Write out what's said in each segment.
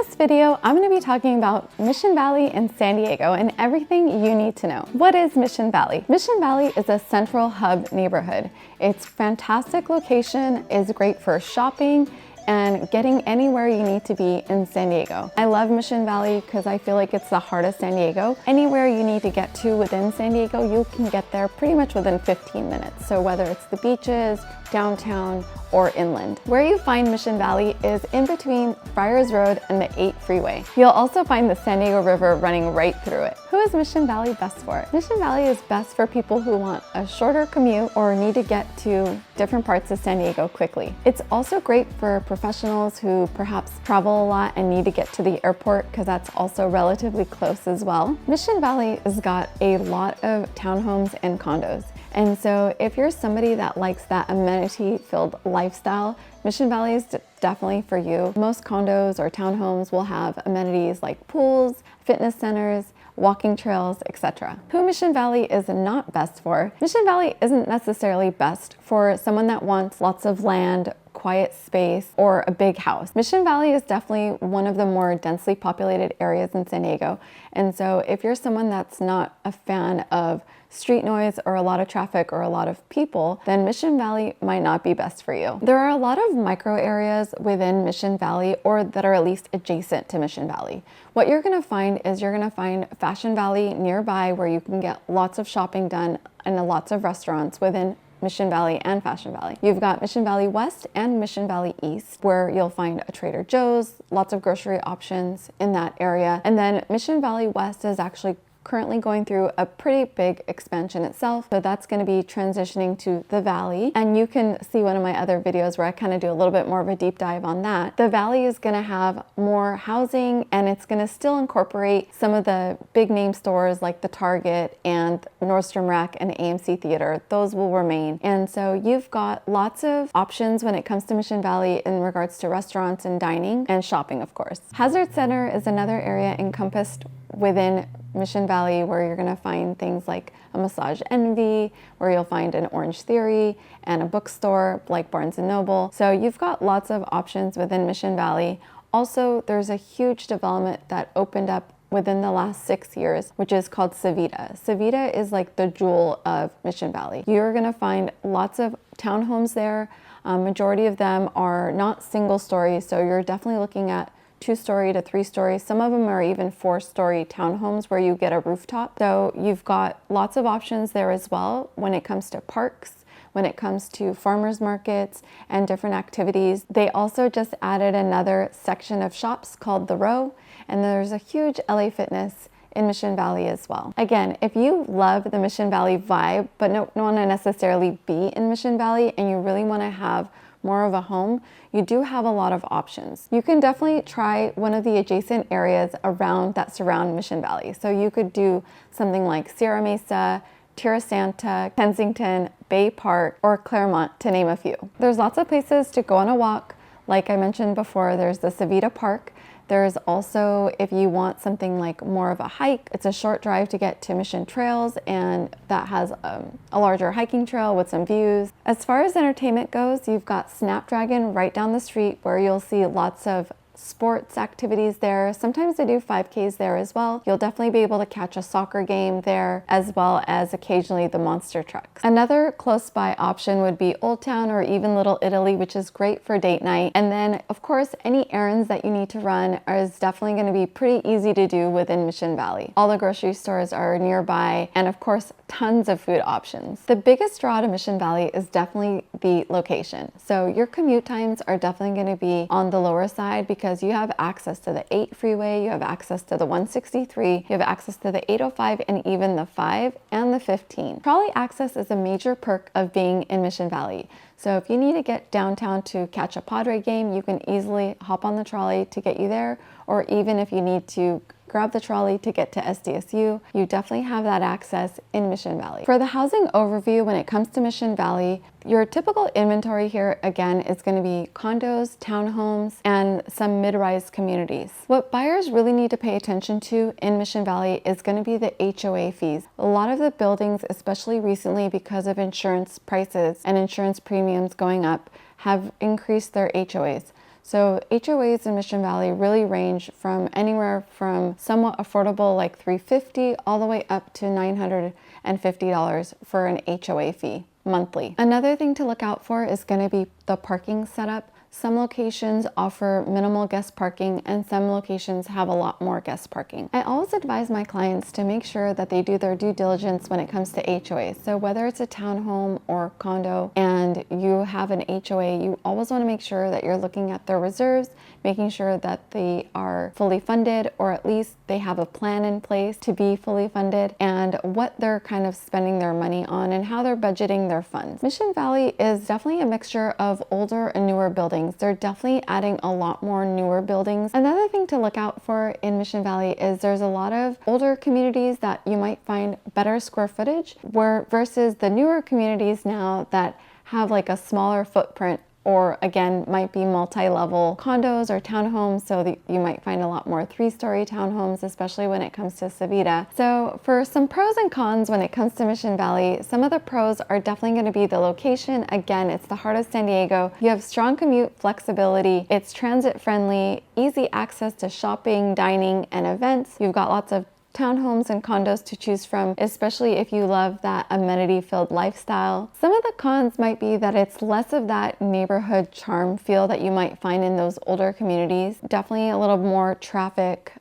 this video, I'm going to be talking about Mission Valley in San Diego and everything you need to know. What is Mission Valley? Mission Valley is a central hub neighborhood. Its fantastic location is great for shopping and getting anywhere you need to be in San Diego. I love Mission Valley because I feel like it's the heart of San Diego. Anywhere you need to get to within San Diego, you can get there pretty much within 15 minutes. So whether it's the beaches, downtown, or inland. Where you find Mission Valley is in between Friars Road and the 8 freeway. You'll also find the San Diego River running right through it. Who is Mission Valley best for? Mission Valley is best for people who want a shorter commute or need to get to different parts of San Diego quickly. It's also great for professionals who perhaps travel a lot and need to get to the airport because that's also relatively close as well. Mission Valley has got a lot of townhomes and condos. And so if you're somebody that likes that amenity-filled lifestyle, Mission Valley is definitely for you. Most condos or townhomes will have amenities like pools, fitness centers, walking trails, etc. Who Mission Valley is not best for? Mission Valley isn't necessarily best for someone that wants lots of land, quiet space, or a big house. Mission Valley is definitely one of the more densely populated areas in San Diego. And so if you're someone that's not a fan of street noise or a lot of traffic or a lot of people, then Mission Valley might not be best for you. There are a lot of micro areas within Mission Valley or that are at least adjacent to Mission Valley. What you're gonna find is you're gonna find Fashion Valley nearby where you can get lots of shopping done and lots of restaurants within Mission Valley and Fashion Valley. You've got Mission Valley West and Mission Valley East, where you'll find a Trader Joe's, lots of grocery options in that area. And then Mission Valley West is actually currently going through a pretty big expansion itself. So that's going to be transitioning to the Valley. And you can see one of my other videos where I kind of do a little bit more of a deep dive on that. The Valley is going to have more housing and it's going to still incorporate some of the big name stores like the Target and Nordstrom Rack and AMC Theater. Those will remain. And so you've got lots of options when it comes to Mission Valley in regards to restaurants and dining and shopping, of course. Hazard Center is another area encompassed within Mission Valley where you're gonna find things like a Massage Envy, where you'll find an Orange Theory and a bookstore like Barnes & Noble. So you've got lots of options within Mission Valley. Also, there's a huge development that opened up within the last 6 years, which is called Civita. Civita is like the jewel of Mission Valley. You're gonna find lots of townhomes there. Majority of them are not single story, so you're definitely looking at 2-story to 3-story. Some of them are even 4-story townhomes where you get a rooftop. So you've got lots of options there as well when it comes to parks, when it comes to farmers markets and different activities. They also just added another section of shops called The Row, and there's a huge LA Fitness in Mission Valley as well. Again, if you love the Mission Valley vibe, but don't want to necessarily be in Mission Valley and you really want to have more of a home, you do have a lot of options. You can definitely try one of the adjacent areas around that surround Mission Valley. So you could do something like Sierra Mesa, Tierra Santa, Kensington, Bay Park, or Claremont, to name a few. There's lots of places to go on a walk. Like I mentioned before, there's the Civita Park. There's also, if you want something like more of a hike, it's a short drive to get to Mission Trails, and that has a larger hiking trail with some views. As far as entertainment goes, you've got Snapdragon right down the street where you'll see lots of sports activities there. Sometimes they do 5Ks there as well. You'll definitely be able to catch a soccer game there, as well as occasionally the monster trucks. Another close by option would be Old Town or even Little Italy, which is great for date night. And then of course, any errands that you need to run is definitely going to be pretty easy to do within Mission Valley. All the grocery stores are nearby, and of course, tons of food options. The biggest draw to Mission Valley is definitely the location. So your commute times are definitely going to be on the lower side because you have access to the 8 freeway, you have access to the 163, you have access to the 805 and even the 5 and the 15. Trolley access is a major perk of being in Mission Valley. So if you need to get downtown to catch a Padre game, you can easily hop on the trolley to get you there, or even if you need to grab the trolley to get to SDSU, you definitely have that access in Mission Valley. For the housing overview, when it comes to Mission Valley, your typical inventory here, again, is going to be condos, townhomes, and some mid-rise communities. What buyers really need to pay attention to in Mission Valley is going to be the HOA fees. A lot of the buildings, especially recently because of insurance prices and insurance premiums going up, have increased their HOAs. So HOAs in Mission Valley really range from anywhere from somewhat affordable like $350 all the way up to $950 for an HOA fee monthly. Another thing to look out for is going to be the parking setup. Some locations offer minimal guest parking and some locations have a lot more guest parking. I always advise my clients to make sure that they do their due diligence when it comes to HOAs. So whether it's a townhome or condo and you have an HOA, you always want to make sure that you're looking at their reserves, making sure that they are fully funded, or at least they have a plan in place to be fully funded, and what they're kind of spending their money on and how they're budgeting their funds. Mission Valley is definitely a mixture of older and newer buildings. They're definitely adding a lot more newer buildings. Another thing to look out for in Mission Valley is there's a lot of older communities that you might find better square footage, where versus the newer communities now that have like a smaller footprint, or again might be multi-level condos or townhomes, so that you might find a lot more 3-story townhomes, especially when it comes to Civita. So for some pros and cons when it comes to Mission Valley, some of the pros are definitely going to be the location. Again, it's the heart of San Diego. You have strong commute flexibility, it's transit friendly, easy access to shopping, dining, and events. You've got lots of townhomes and condos to choose from, especially if you love that amenity-filled lifestyle. Some of the cons might be that it's less of that neighborhood charm feel that you might find in those older communities. Definitely a little more traffic,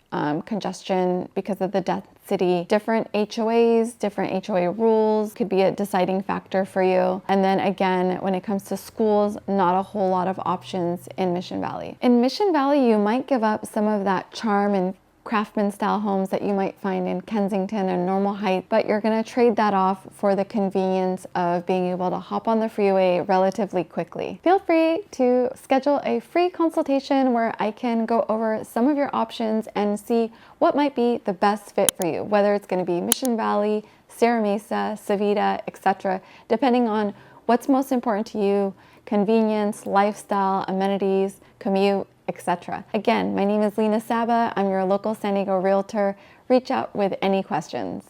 congestion because of the density. Different HOAs, different HOA rules could be a deciding factor for you. And then again, when it comes to schools, not a whole lot of options in Mission Valley. In Mission Valley, you might give up some of that charm and craftsman style homes that you might find in Kensington and Normal Heights, but you're going to trade that off for the convenience of being able to hop on the freeway relatively quickly. Feel free to schedule a free consultation where I can go over some of your options and see what might be the best fit for you, whether it's going to be Mission Valley, Sierra Mesa, Civita, etc., depending on what's most important to you: convenience, lifestyle, amenities, commute, etc. Again, my name is Lena Saba. I'm your local San Diego realtor. Reach out with any questions.